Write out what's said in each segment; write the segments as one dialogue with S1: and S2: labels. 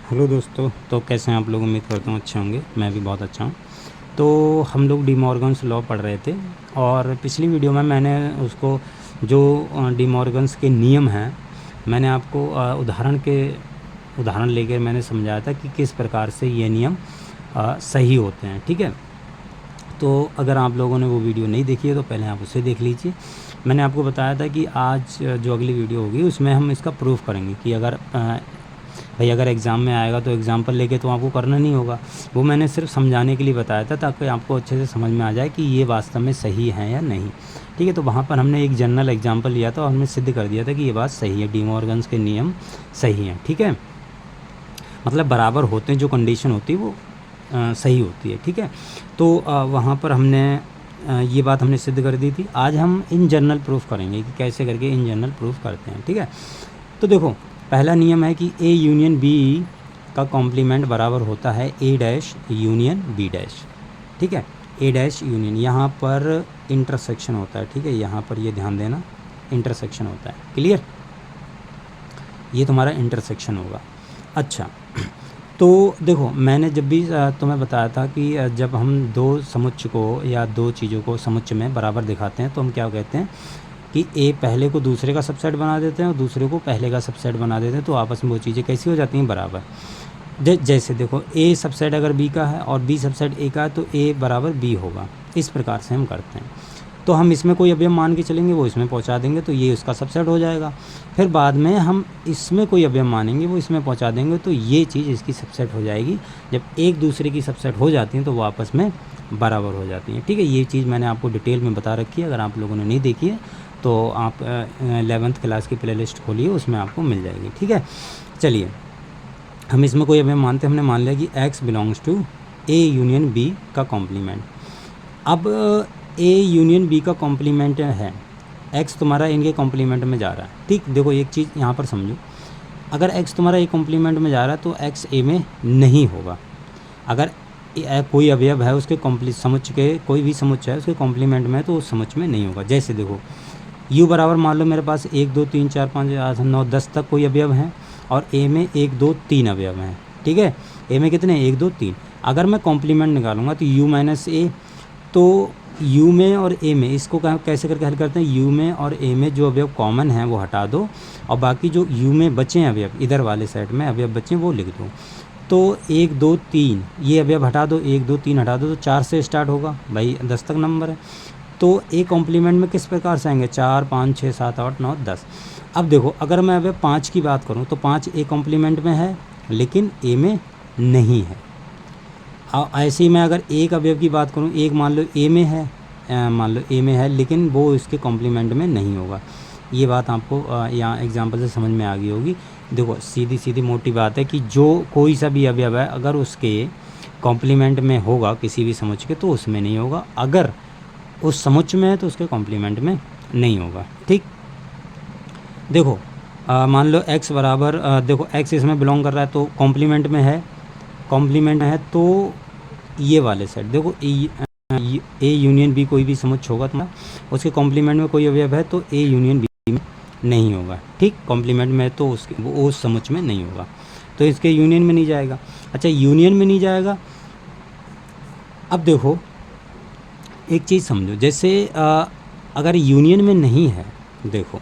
S1: Hello दोस्तों, तो कैसे हैं आप लोग। उम्मीद करता हूँ अच्छे होंगे। मैं भी बहुत अच्छा हूँ। तो हम लोग डी मॉर्गन्स लॉ पढ़ रहे थे और पिछली वीडियो में मैंने उसको जो डी मॉर्गन्स के नियम हैं मैंने आपको उदाहरण लेकर मैंने समझाया था कि किस प्रकार से ये नियम सही होते हैं। ठीक है, तो अगर आप लोगों ने वो वीडियो नहीं देखी है तो पहले आप उसे देख लीजिए। मैंने आपको बताया था कि आज जो अगली वीडियो होगी उसमें हम इसका प्रूफ करेंगे कि अगर एग्ज़ाम में आएगा तो एग्ज़ाम्पल लेके तो आपको करना नहीं होगा। वो मैंने सिर्फ समझाने के लिए बताया था ताकि आपको अच्छे से समझ में आ जाए कि ये वास्तव में सही है या नहीं। ठीक है, तो वहाँ पर हमने एक जनरल एग्जाम्पल लिया था और हमने सिद्ध कर दिया था कि ये बात सही है, डी मॉर्गन्स के नियम सही हैं। ठीक है, मतलब बराबर होते हैं, जो कंडीशन होती है वो सही होती है। ठीक है, तो वहाँ पर हमने ये बात हमने सिद्ध कर दी थी। आज हम इन जनरल प्रूफ करेंगे कि कैसे करके इन जनरल प्रूफ करते हैं। ठीक है, तो देखो पहला नियम है कि ए यूनियन बी का कॉम्प्लीमेंट बराबर होता है ए डैश यूनियन बी डैश। ठीक है, ए डैश यूनियन, यहाँ पर इंटरसेक्शन होता है। ठीक है, यहाँ पर ये ध्यान देना, इंटरसेक्शन होता है। क्लियर, ये तुम्हारा इंटरसेक्शन होगा। अच्छा, तो देखो मैंने जब भी तुम्हें बताया था कि जब हम दो समुच्चय को या दो चीज़ों को समुच्चय में बराबर दिखाते हैं तो हम क्या कहते हैं कि ए पहले को दूसरे का सबसेट बना देते हैं और दूसरे को पहले का सबसेट बना देते हैं, तो आपस में वो चीज़ें कैसी हो जाती हैं, बराबर। जैसे देखो ए सबसेट अगर बी का है और बी सबसेट ए का है तो ए बराबर बी होगा। इस प्रकार से हम करते हैं। तो हम इसमें कोई अवयव मान के चलेंगे, वो इसमें पहुंचा देंगे तो ये उसका सबसेट हो जाएगा। फिर बाद में हम इसमें कोई अवयव मानेंगे, वो इसमें पहुंचा देंगे तो ये चीज़ इसकी सबसेट हो जाएगी। जब एक दूसरे की सबसेट हो जाती हैं तो वो आपस में बराबर हो जाती हैं। ठीक है, ये चीज़ मैंने आपको डिटेल में बता रखी है। अगर आप लोगों ने नहीं देखी है तो आप 11th क्लास की प्लेलिस्ट खोलिए, उसमें आपको मिल जाएगी। ठीक है, चलिए हम इसमें कोई अवयव मानते हैं। हमने मान लिया कि x belongs to A union B का कॉम्प्लीमेंट। अब ए यूनियन बी का कॉम्प्लीमेंट है, x तुम्हारा इनके कॉम्प्लीमेंट में जा रहा है। ठीक, देखो एक चीज़ यहाँ पर समझो, अगर x तुम्हारा ए कॉम्प्लीमेंट में जा रहा है तो x ए में नहीं होगा। अगर कोई अवयव है उसके समुच्चय के, कोई भी समुच्चय है उसके कॉम्प्लीमेंट में तो उस समुच्चय में नहीं होगा। जैसे देखो u बराबर मान लो मेरे पास 1 2 3 4 5 8 9 10 तक कोई अवयव हैं और a में 1 2 3 अवयव हैं। ठीक है, a में कितने, 1 2 3। अगर मैं कॉम्प्लीमेंट निकालूंगा तो u माइनस ए, तो u में और a में इसको कैसे करके हल करते हैं, u में और a में जो अवयव कॉमन हैं वो हटा दो और बाकी जो u में बचे हैं अवयव, इधर वाले साइड में अवयव बचे वो लिख दो। तो 1 2 3 ये अवयव हटा दो, 1 2 3 हटा दो तो 4 से स्टार्ट होगा भाई, 10 तक नंबर है। तो ए कॉम्प्लीमेंट में किस प्रकार से आएंगे, 4 5 6 7 8 9 10। अब देखो अगर मैं अवयव 5 की बात करूं तो 5 ए कॉम्प्लीमेंट में है लेकिन ए में नहीं है। ऐसे ही मैं अगर एक अवयव की बात करूं, एक मान लो ए में है, लेकिन वो इसके कॉम्प्लीमेंट में नहीं होगा। ये बात आपको यहाँ एग्जाम्पल से समझ में आ गई होगी। देखो सीधी सीधी मोटी बात है कि जो कोई सा भी अवयव है अगर उसके कॉम्प्लीमेंट में होगा किसी भी समुच्चय के तो उसमें नहीं होगा, अगर उस समुच्चय में है तो उसके कॉम्प्लीमेंट में नहीं होगा। ठीक, देखो मान लो x बराबर देखो x इसमें बिलोंग कर रहा है तो कॉम्प्लीमेंट में है तो ये वाले सेट देखो ए यूनियन बी कोई भी समुच्चय होगा तुम्हारा, उसके कॉम्प्लीमेंट में कोई अवयव है तो ए यूनियन बी में नहीं होगा। ठीक, कॉम्प्लीमेंट में तो उसके वो उस समुच्चय में नहीं होगा तो इसके यूनियन में नहीं जाएगा। अच्छा, यूनियन में नहीं जाएगा। अब देखो एक चीज़ समझो, जैसे अगर यूनियन में नहीं है, देखो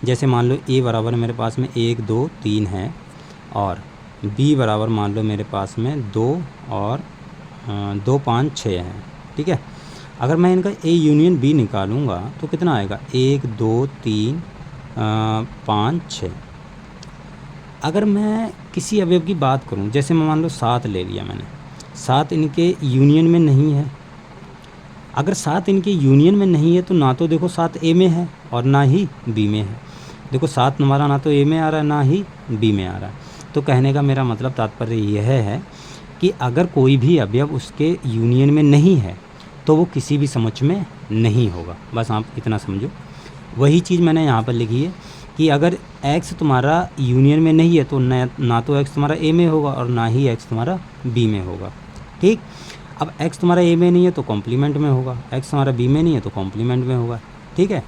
S1: जैसे मान लो ए बराबर मेरे पास में 1 2 3 है और बी बराबर मान लो मेरे पास में 2 और 2 5 6 हैं। ठीक है, अगर मैं इनका ए यूनियन बी निकालूंगा तो कितना आएगा, 1 2 3 5 6। अगर मैं किसी अवयव की बात करूं, जैसे मैं मान लो 7 ले लिया मैंने, 7 इनके यूनियन में नहीं है। अगर 7 इनके यूनियन में नहीं है तो ना तो देखो 7 ए में है और ना ही बी में है। देखो 7 हमारा ना तो ए में आ रहा है ना ही बी में आ रहा है। तो कहने का मेरा मतलब तात्पर्य यह है कि अगर कोई भी अवयव उसके यूनियन में नहीं है तो वो किसी भी समुच्चय में नहीं होगा। बस आप इतना समझो। वही चीज़ मैंने यहाँ पर लिखी है कि अगर x तुम्हारा यूनियन में नहीं है तो ना तो x तुम्हारा ए में होगा और ना ही x तुम्हारा बी में होगा। ठीक, अब x तुम्हारा ए में नहीं है तो कॉम्प्लीमेंट में होगा, x तुम्हारा बी में नहीं है तो कॉम्प्लीमेंट में होगा। ठीक है,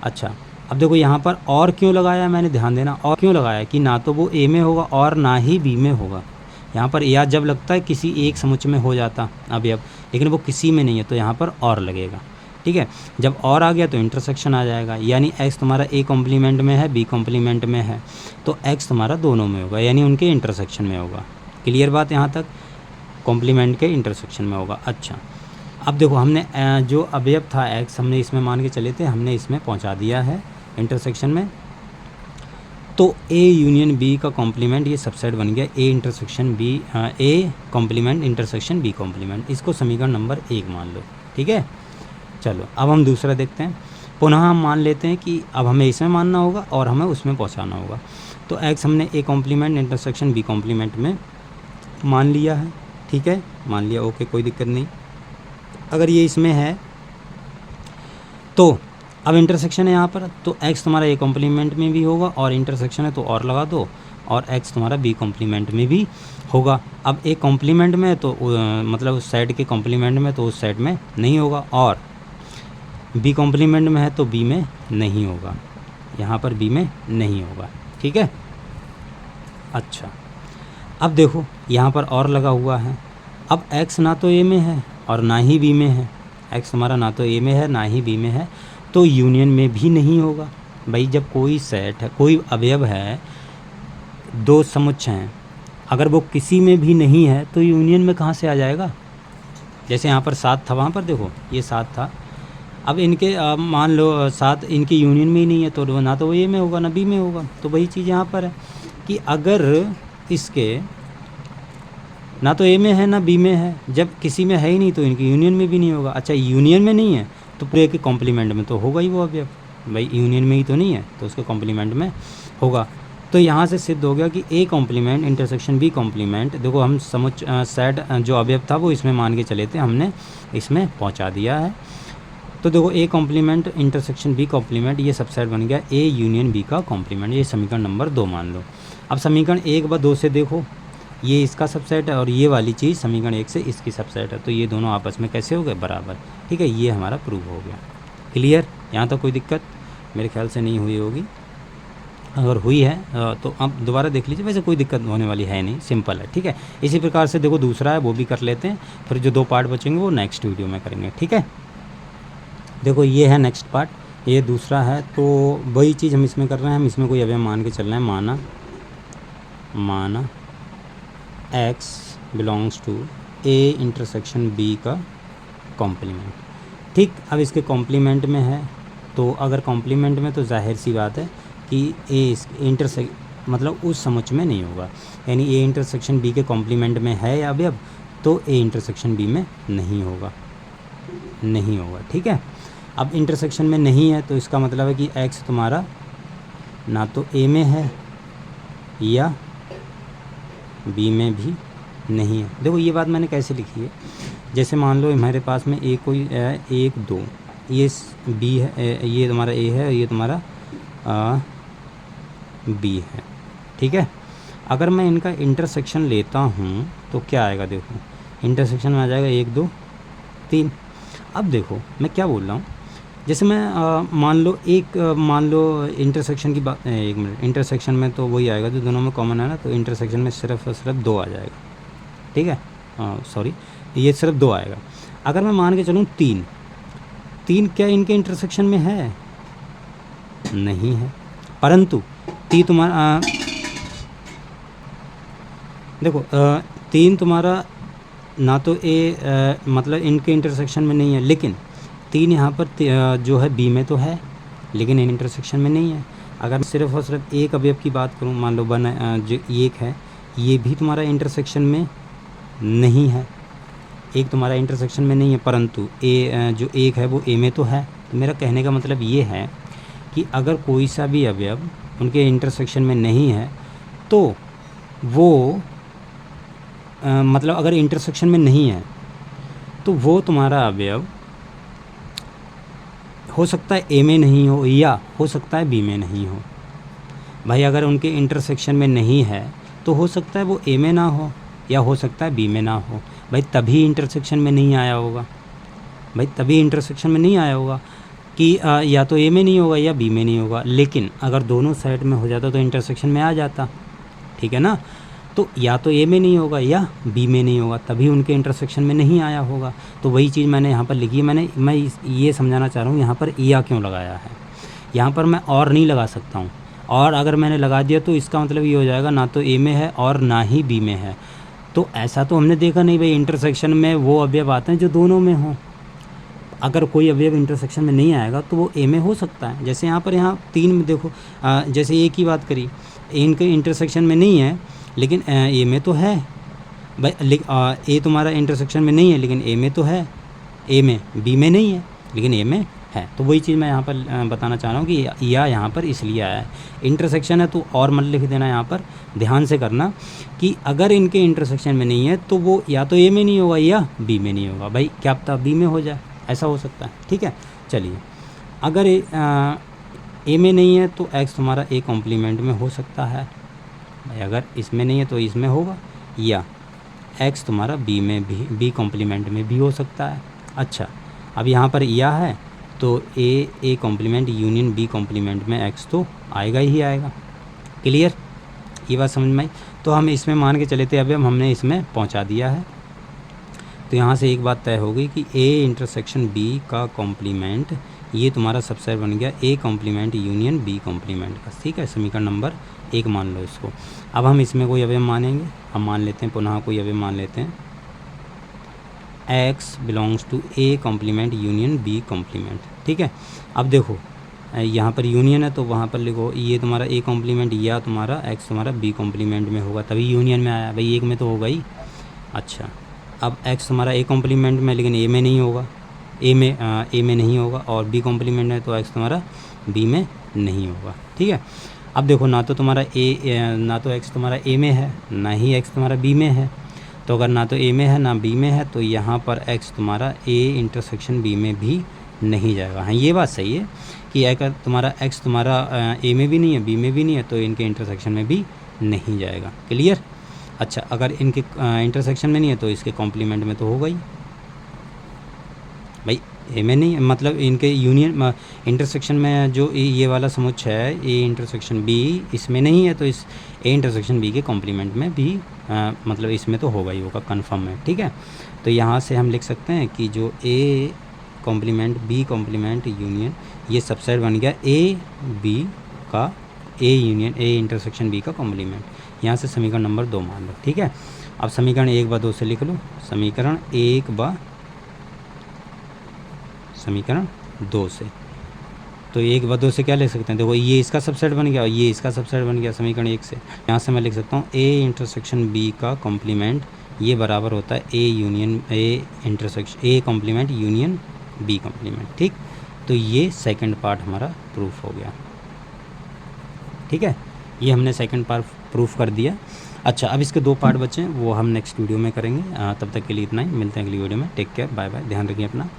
S1: अच्छा अब देखो यहाँ पर और क्यों लगाया है मैंने, ध्यान देना, और क्यों लगाया कि ना तो वो ए में होगा और ना ही बी में होगा। यहाँ पर या जब लगता है किसी एक समुच्चय में हो जाता अवयव, लेकिन वो किसी में नहीं है तो यहाँ पर और लगेगा। ठीक है, जब और आ गया तो इंटरसेक्शन आ जाएगा, यानी x तुम्हारा a कॉम्प्लीमेंट में है, b कॉम्प्लीमेंट में है, तो x तुम्हारा दोनों में होगा, यानी उनके इंटरसेक्शन में होगा। क्लियर बात यहाँ तक, कॉम्प्लीमेंट के इंटरसेक्शन में होगा। अच्छा, अब देखो हमने जो अवयव था x हमने इसमें मान के चले थे, हमने इसमें पहुँचा दिया है इंटरसेक्शन में, तो a यूनियन b का कॉम्प्लीमेंट ये सबसेट बन गया a intersection b, a complement intersection b complement. इसको समीकरण नंबर 1 मान लो। ठीक है, चलो अब हम दूसरा देखते हैं। पुनः हम मान लेते हैं कि अब हमें इसमें मानना होगा और हमें उसमें पहुंचाना होगा। तो x हमने a complement intersection b complement में मान लिया है। ठीक है, मान लिया, ओके, कोई दिक्कत नहीं। अगर ये इसमें है तो अब इंटरसेक्शन है यहाँ पर, तो x तुम्हारा a कॉम्प्लीमेंट में भी होगा और इंटरसेक्शन है तो और लगा दो, और x तुम्हारा b कॉम्प्लीमेंट में भी होगा। अब a कॉम्प्लीमेंट में तो मतलब उस साइड के कॉम्प्लीमेंट में तो उस साइड में नहीं होगा, और b कॉम्प्लीमेंट में है तो b में नहीं होगा, यहाँ पर b में नहीं होगा। ठीक है, अच्छा, अब देखो यहाँ पर और लगा हुआ है। अब x ना तो a में है और ना ही b में है, x हमारा ना तो a में है ना ही b में है, तो यूनियन में भी नहीं होगा। भाई जब कोई सेट है, कोई अवयव है, दो समुच्चय हैं, अगर वो किसी में भी नहीं है तो यूनियन में कहाँ से आ जाएगा। जैसे यहाँ पर 7 था, वहाँ पर देखो ये 7 था, अब इनके मान लो 7 इनके यूनियन में ही नहीं है, तो ना तो वो ए में होगा ना बी में होगा। तो वही चीज़ यहाँ पर है कि अगर इसके ना तो ए में है ना बी में है, जब किसी में है ही नहीं तो इनके यूनियन में भी नहीं होगा। अच्छा, यूनियन में नहीं है तो पूरे के कॉम्प्लीमेंट में तो होगा ही वो अवयव, भाई यूनियन में ही तो नहीं है तो उसके कॉम्प्लीमेंट में होगा। तो यहाँ से सिद्ध हो गया कि A complement intersection B complement, देखो हम सेट जो अवयव था वो इसमें मान के चले थे, हमने इसमें पहुँचा दिया है। तो देखो A complement intersection B complement ये सबसेट बन गया ए यूनियन बी का कॉम्प्लीमेंट, ये समीकरण नंबर 2 मान लो। अब समीकरण 1 व 2 से देखो, ये इसका सबसेट है और ये वाली चीज़ समीकरण 1 से इसकी सबसेट है, तो ये दोनों आपस में कैसे हो गए, बराबर। ठीक है, ये हमारा प्रूव हो गया। क्लियर, यहाँ तक कोई दिक्कत मेरे ख्याल से नहीं हुई होगी, अगर हुई है तो अब दोबारा देख लीजिए, वैसे कोई दिक्कत होने वाली है नहीं, सिंपल है। ठीक है, इसी प्रकार से देखो दूसरा है वो भी कर लेते हैं, फिर जो 2 पार्ट बचेंगे वो नेक्स्ट वीडियो में करेंगे। ठीक है, देखो ये है नेक्स्ट पार्ट, ये दूसरा है, तो वही चीज़ हम इसमें कर रहे हैं। हम इसमें कोई अवयव मान के चल रहे हैं, माना x belongs to a intersection b का कॉम्प्लीमेंट। ठीक, अब इसके कॉम्प्लीमेंट में है, तो अगर कॉम्प्लीमेंट में तो जाहिर सी बात है कि a मतलब उस समुच्चय में नहीं होगा, यानी a इंटरसेक्शन b के कॉम्प्लीमेंट में है या अवयव, तो a इंटरसेक्शन b में नहीं होगा, नहीं होगा। ठीक है, अब इंटरसेक्शन में नहीं है तो इसका मतलब है कि x तुम्हारा ना तो a में है या b में भी नहीं है। देखो ये बात मैंने कैसे लिखी है, जैसे मान लो हमारे पास में a कोई 1 2, ये b है, ये तुम्हारा a है, ये तुम्हारा b है। ठीक है, अगर मैं इनका इंटरसेक्शन लेता हूँ तो क्या आएगा, देखो इंटरसेक्शन में आ जाएगा 1 2 3। अब देखो मैं क्या बोल रहा हूँ, जैसे मैं मान लो इंटरसेक्शन की बात, एक मिनट, इंटरसेक्शन में तो वही आएगा जो दोनों में कॉमन है ना, तो इंटरसेक्शन में सिर्फ और सिर्फ 2 आ जाएगा। ठीक है, सॉरी, ये सिर्फ 2 आएगा। अगर मैं मान के चलूँ 3, क्या इनके इंटरसेक्शन में है, नहीं है, परंतु 3 तुम्हारा देखो 3 तुम्हारा ना तो मतलब इनके इंटरसेक्शन में नहीं है, लेकिन 3 यहाँ पर जो है बी में तो है, लेकिन इन इंटरसेक्शन में नहीं है। अगर सिर्फ और सिर्फ एक अवयव की बात करूँ, मान लो जो 1 है, ये भी तुम्हारा इंटरसेक्शन में नहीं है, एक तुम्हारा इंटरसेक्शन में नहीं है, परंतु जो 1 है वो ए में तो है। तो मेरा कहने का मतलब ये है कि अगर कोई सा भी अवयव उनके इंटरसेक्शन में नहीं है तो वो मतलब अगर इंटरसेक्शन में नहीं है तो वो तुम्हारा अवयव हो सकता है ए में नहीं हो या हो सकता है बी में नहीं हो। भाई अगर उनके इंटरसेक्शन में नहीं है तो हो सकता है वो ए में ना हो या हो सकता है बी में ना हो। भाई तभी इंटरसेक्शन में नहीं आया होगा, भाई तभी इंटरसेक्शन में नहीं आया होगा कि या तो ए में नहीं होगा या बी में नहीं होगा। लेकिन अगर दोनों साइड में हो जाता तो इंटरसेक्शन में आ जाता, ठीक है ना। तो या तो ए में नहीं होगा या बी में नहीं होगा, तभी उनके इंटरसेक्शन में नहीं आया होगा। तो वही चीज़ मैंने यहाँ पर लिखी है। मैं ये समझाना चाह रहा हूँ यहाँ पर या क्यों लगाया है। यहाँ पर मैं और नहीं लगा सकता हूँ, और अगर मैंने लगा दिया तो इसका मतलब ये हो जाएगा ना तो ए में है और ना ही बी में है। तो ऐसा तो हमने देखा नहीं भाई, इंटरसेक्शन में वो अवयव आते हैं जो दोनों में हों। अगर कोई अवयव इंटरसेक्शन में नहीं आएगा तो वो ए में हो सकता है। जैसे यहाँ 3 में देखो, जैसे ए की बात करी, इनके इंटरसेक्शन में नहीं है लेकिन ए में तो है भाई। ए तुम्हारा इंटरसेक्शन में नहीं है लेकिन ए में तो है, ए में, बी में नहीं है लेकिन ए में है। तो वही चीज़ मैं यहाँ पर बताना चाह रहा हूँ कि या यहाँ पर इसलिए आया है। इंटरसेक्शन है तो और मत लिख देना, यहाँ पर ध्यान से करना कि अगर इनके इंटरसेक्शन में नहीं है तो वो या तो ए में नहीं होगा या बी में नहीं होगा। भाई क्या पता बी में हो जाए, ऐसा हो सकता है। ठीक है, चलिए, अगर ए में नहीं है तो एक्स तुम्हारा ए कॉम्प्लीमेंट में हो सकता है भाई। अगर इसमें नहीं है तो इसमें होगा, या एक्स तुम्हारा बी में भी, बी कॉम्प्लीमेंट में भी हो सकता है। अच्छा, अब यहाँ पर या है तो A complement union B complement में एक्स तो आएगा ही आएगा। क्लियर, ये बात समझ में आई। तो हम इसमें मान के चले थे, अभी हमने इसमें पहुँचा दिया है। तो यहाँ से एक बात तय हो गई कि ए इंटरसेक्शन बी का कॉम्प्लीमेंट ये तुम्हारा सबसेट बन गया A complement union B complement का। ठीक है, समीकरण नंबर 1 मान लो इसको। अब हम इसमें कोई अवयव मानेंगे, हम मान लेते हैं पुनः कोई अवयव मान लेते हैं, x belongs to A complement union B complement. ठीक है, अब देखो यहाँ पर यूनियन है तो वहाँ पर लिखो ये तुम्हारा ए कॉम्प्लीमेंट या तुम्हारा एक्स तुम्हारा बी कॉम्प्लीमेंट में होगा, तभी यूनियन में आया भाई, एक में तो होगा ही। अच्छा, अब एक्स तुम्हारा ए कॉम्प्लीमेंट में लेकिन ए में नहीं होगा, ए में नहीं होगा, और बी कॉम्प्लीमेंट है तो एक्स तुम्हारा बी में नहीं होगा। ठीक है, अब देखो ना तो तुम्हारा ना तो एक्स तुम्हारा ए में है ना ही एक्स तुम्हारा बी में है। तो अगर ना तो ए में है ना बी में है तो यहाँ पर एक्स तुम्हारा ए इंटरसेक्शन बी में भी नहीं जाएगा। हाँ, ये बात सही है कि अगर तुम्हारा एक्स तुम्हारा ए में भी नहीं है बी में भी नहीं है तो इनके इंटरसेक्शन में भी नहीं जाएगा। क्लियर। अच्छा, अगर इनके इंटरसेक्शन में नहीं है तो इसके कॉम्प्लीमेंट में तो होगा ही भाई, ए में नहीं, मतलब इनके यूनियन इंटरसेक्शन में जो ये वाला समुच्चय है ए इंटरसेक्शन बी इसमें नहीं है तो इस ए इंटरसेक्शन बी के कॉम्प्लीमेंट में भी मतलब इसमें तो होगा ही होगा, कन्फर्म है। ठीक है, तो यहाँ से हम लिख सकते हैं कि जो A complement B complement union ये सबसेट बन गया ए बी का A union A intersection B का कॉम्प्लीमेंट। यहाँ से समीकरण नंबर 2 मान लो। ठीक है, अब समीकरण 1/2 से लिख लो, समीकरण 2 से। तो 1/2 से क्या लिख सकते हैं, देखो ये इसका सबसेट बन गया और ये इसका सबसेट बन गया समीकरण 1 से। यहाँ से मैं लिख सकता हूँ ए इंटरसेक्शन बी का कॉम्प्लीमेंट ये बराबर होता है A union A intersection A complement union B complement. ठीक, तो ये सेकंड पार्ट हमारा प्रूफ हो गया। ठीक है, ये हमने सेकंड पार्ट प्रूफ कर दिया। अच्छा, अब इसके 2 पार्ट बचे हैं, वो हम नेक्स्ट वीडियो में करेंगे। तब तक के लिए इतना ही, मिलते हैं अगली वीडियो में। टेक केयर, बाय बाय, ध्यान रखिए अपना।